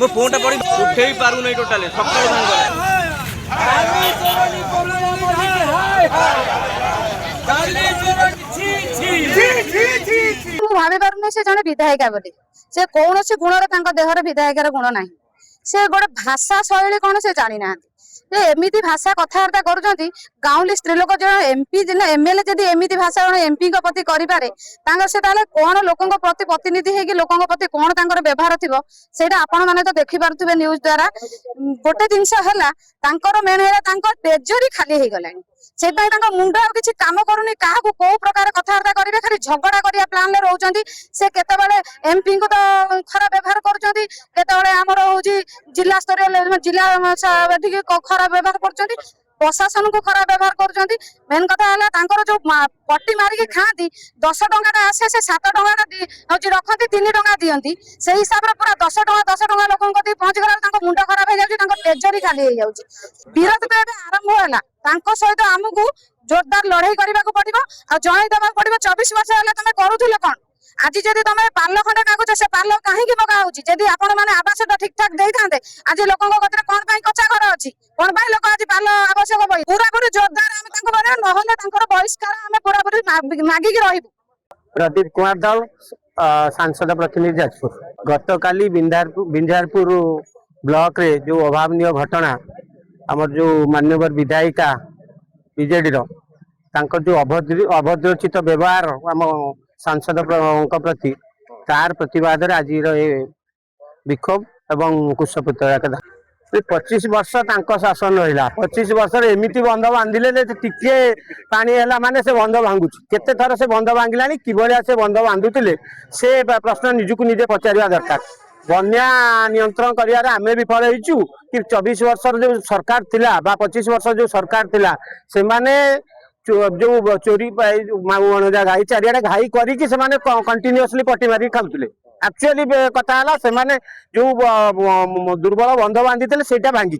ମୋ ଫୋନ୍ଟା ପଡ଼ି ଉଠେଇ ପାରୁନାହିଁ ଟୋଟାଲି ସକାଳୁ ମୁଁ ଭାବି ପାରୁନି ସେ ଜଣେ ବିଧାୟିକା ବୋଲି। ସେ କୌଣସି ଗୁଣରେ ତାଙ୍କ ଦେହରେ ବିଧାୟିକାର ଗୁଣ ନାହିଁ। ସେ ଗୋଟେ ଭାଷା ଶୈଳୀ କଣ ସେ ଜାଣିନାହାନ୍ତି। ଯେ ଏମିତି ଭାଷା କଥାବାର୍ତ୍ତା କରୁଛନ୍ତି। ଗାଉଁଲି ସ୍ତ୍ରୀ ଲୋକ ଜଣେ ଏମପି ଏମଏଲଏ ଯଦି ଏମିତି ଭାଷା ଜଣେ ଏମପିଙ୍କ ପ୍ରତି କରିପାରେ ତାଙ୍କର ସେ ତାହେଲେ କଣ ଲୋକଙ୍କ ପ୍ରତି ପ୍ରତିନିଧି ହେଇକି ଲୋକଙ୍କ ପ୍ରତି କଣ ତାଙ୍କର ବ୍ୟବହାର ଥିବ ସେଇଟା ଆପଣ ମାନେ ତ ଦେଖିପାରୁଥିବେ ନ୍ୟୁଜ ଦ୍ୱାରା। ଗୋଟେ ଜିନିଷ ହେଲା ତାଙ୍କର ମେନ୍ ହେଲା ତାଙ୍କ ଟେଜରୀ ଖାଲି ହେଇଗଲାଣି। ସେଥିପାଇଁ ତାଙ୍କ ମୁଣ୍ଡ ଆଉ କିଛି କାମ କରୁନି। କାହାକୁ କୋଉ ପ୍ରକାର କଥାବାର୍ତ୍ତା କରିବେ ଖାଲି ଝଗଡା କରିବା ପ୍ଲାନ୍ ରେ ରହୁଛନ୍ତି। ସେ କେତେବେଳେ ଏମପି ଙ୍କୁ ତ ଖରାପ ବ୍ୟବହାର କରୁଛନ୍ତି, କେତେବେଳେ ଆମର ହଉଛି ଜିଲ୍ଲା ସ୍ତରୀୟ ଜିଲ୍ଲା ଏଠିକି ଖରାପ ବ୍ୟବହାର କରୁଛନ୍ତି, ପ୍ରଶାସନକୁ ଖରାପ ବ୍ୟବହାର କରୁଛନ୍ତି। ମେନ୍ କଥା ହେଲା ତାଙ୍କର ଯୋଉ ପଟି ମାରିକି ଖାଆନ୍ତି 10 ଟଙ୍କାଟା ଆସେ ସେ 7 ଟଙ୍କାଟା ହଉଛି ରଖନ୍ତି 3 ଟଙ୍କା ଦିଅନ୍ତି। ସେଇ ହିସାବରେ ପୁରା 10 ଟଙ୍କା ଲୋକଙ୍କ କତିକି ପହଞ୍ଚିଗଲା ତାଙ୍କ ମୁଣ୍ଡ ଖରାପ ହେଇଯାଉଛି, ତାଙ୍କ ଟେଜରୀ ଖାଲି ହେଇଯାଉଛି। ବିରୋଧ ତ ଏବେ ଆରମ୍ଭ ହେଲା। ତାଙ୍କ ସହିତ ଆମକୁ ଜୋରଦାର ଲଢେଇ କରିବାକୁ ପଡିବ ଆଉ ଜଣେଇ ଦେବାକୁ ପଡିବ 24 ବର୍ଷ ହେଲା ତମେ କରୁଥିଲ କଣ। ଆଜି ଯଦି ତମେ ପାଲ ଖଣ୍ଡେ ମାଗୁଛ ସେ ପାଲ କାହିଁକି ମଗା ହଉଛି? ଯଦି ଆପଣ ମାନେ ଆବାସଟା ଠିକ ଠାକ ଦେଇଥାନ୍ତେ ଆଜି ଲୋକଙ୍କ କତିରେ କଣ ପାଇଁ କଚା ଘର ଅଛି, କଣ ପାଇଁ ଲୋକ ଆଜି ପାଲ ଆବଶ୍ୟକ ପଡି ପୁରାପୁରି ଜୋରଦାର ଆମେ ତାଙ୍କୁ ମାନେ ନହେଲେ ତାଙ୍କର ବହିଷ୍କାର ଆମେ ପୁରାପୁରି ମାଗିକି ରହିବୁ। प्रदीप कुमार दाल सांसद प्रतिनिधि जाजपुर। गतकाली बिंझारपुर ब्लॉक रे जो अभावनीय घटना आमर जो मान्यवर विधायिका बीजेडी जो अभद्रचित व्यवहार आम सांसद प्रति तार प्रतिवाद आज विक्षोभ एवं कुशपुतला 25 वर्ष शासन रहा। 25 वर्ष एमती बंध बांधिले टिके पानी है माने से बंध भांगुच केते थर से बंध भांगिला कि से बंध बांधुले से प्रश्न निजुक निजे पचार दरकार। बन्या नियंत्रण कर आमे विफल होइचु कि 24 वर्ष जो सरकार थिला 25 वर्ष जो सरकार थिला से माने जो चोरी घाई चारिया घाई करके कंटिन्यूअसली पट्टी मारी खाऊले। एक्चुअली कथा से माने जो दुर्बल बंध बांधी से भांगी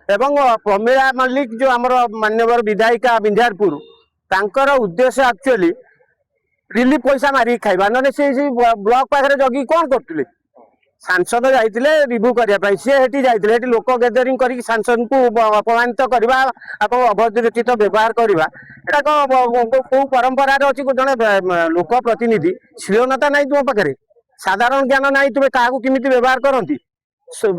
एवं प्रमीला मल्लिक जो आमर मान्यवर विधायिका बिंझारपुर तांकर उद्देश्य एक्चुअली रिलीफ पैसा मारिक खाइबा ना से ब्लॉक पाखे जगी कौन करते सांसद जाइए रिव्यू करने सी जाइए लोक गैदरिंग कर सांसद को अपमानित करवा अभद्रचित व्यवहार करवा कौ परंपरा अच्छी जड़े लोक प्रतिनिधि शीलनता नहीं तुम पाखे साधारण ज्ञान नहीं तुम्हें क्या किमित व्यवहार करती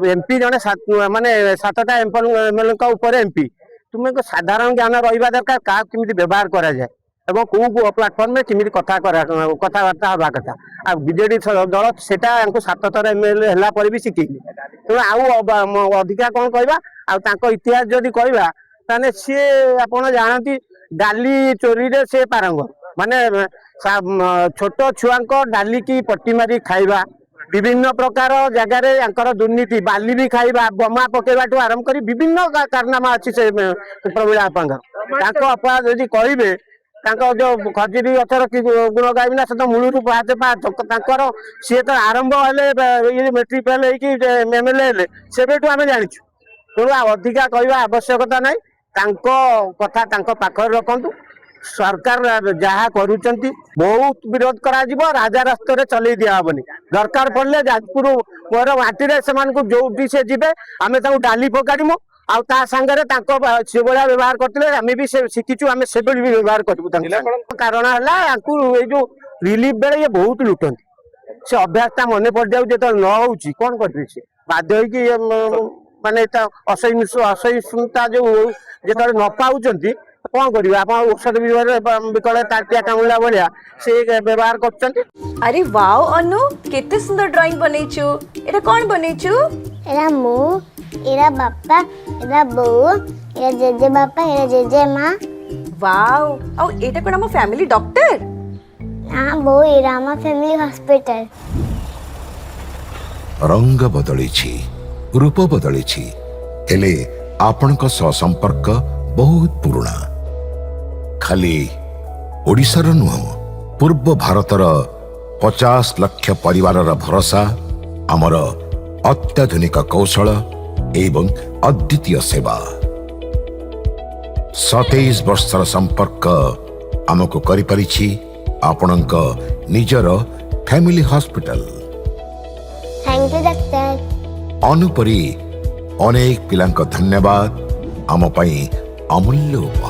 एमपी जड़े माने 7टा एमएलए एमपी तुम्हें साधारण ज्ञान रहा दरकार क्या किमित व्यवहार करा जाए एवं कौ प्लाटफर्म में किमित कथबार्ता हवा कथा आ बीजेडी दल से 7 थर एमएलए है भी शिखेली तेणु आउ अधिका कौन कहवा इतिहास जदि कहवा ताने सी आप जानती डाली चोरी रे से पारंग माने छोट छुआ डाली की पट्टी मारी खाइबा विभिन्न प्रकार जगार दुर्नीति बाली भी खाइबा बमा पकेवा आरंभ कर विभिन्न कारनामा अच्छी से प्रमीला अपा यदि कहे जो खजुरी गचर गुण गायबी ना तो मूलू पाँच सी तो आरंभ है मेट्रिक फेल एमएलए से आम जाचु तेणु अधिका कहवा आवश्यकता ना कथा पाखर रखु सरकार जहाँ करुँच बहुत विरोध करा राजा रास्ते चलई दिहबनी दरकार पड़े जाजपुर मोर माटी से जो से जी आम डाली पकाड़मु आउ सांगे से भाया व्यवहार करते आम भी शिखीचु आम से भी व्यवहार करूँ कारण है ये जो रिलीफ बेले ये बहुत लुटती से अभ्यासटा मन पड़ जाऊ जो न हो कौन करेंगे सी बाध्य माने असहिष्णुता जो जो न पाँच कौन करेंगे आप औषध विकल ताटिया कामुला भाया से व्यवहार कर। अरे वाओ अनु केते सुंदर ड्राइंग बनैछु एरा कौन बनैछु? एरा मु एरा बापा एरा बो एरा जेजे बापा एरा जेजे माँ। वाओ औ एटा कोन हम फैमिली डॉक्टर? हां बो एरा हम फैमिली हॉस्पिटल। रंग बदलिछि रूप बदलिछि हेले आपनक संपर्क बहुत पुराना खाली ओडिशार नुह पूर्व भारतर 50 लाख परिवार भरोसा आमर अत्याधुनिक कौशल एवं अद्वितीय सेवा 27 वर्षर संपर्क आमको करिपारिछि आपणक निजर family hospital thank you doctor. ଅନୁପରି ଅନେକ ପିଲାଙ୍କ ଧନ୍ୟବାଦ ଆମ ପାଇଁ ଅମୂଲ୍ୟ ଉପହାର।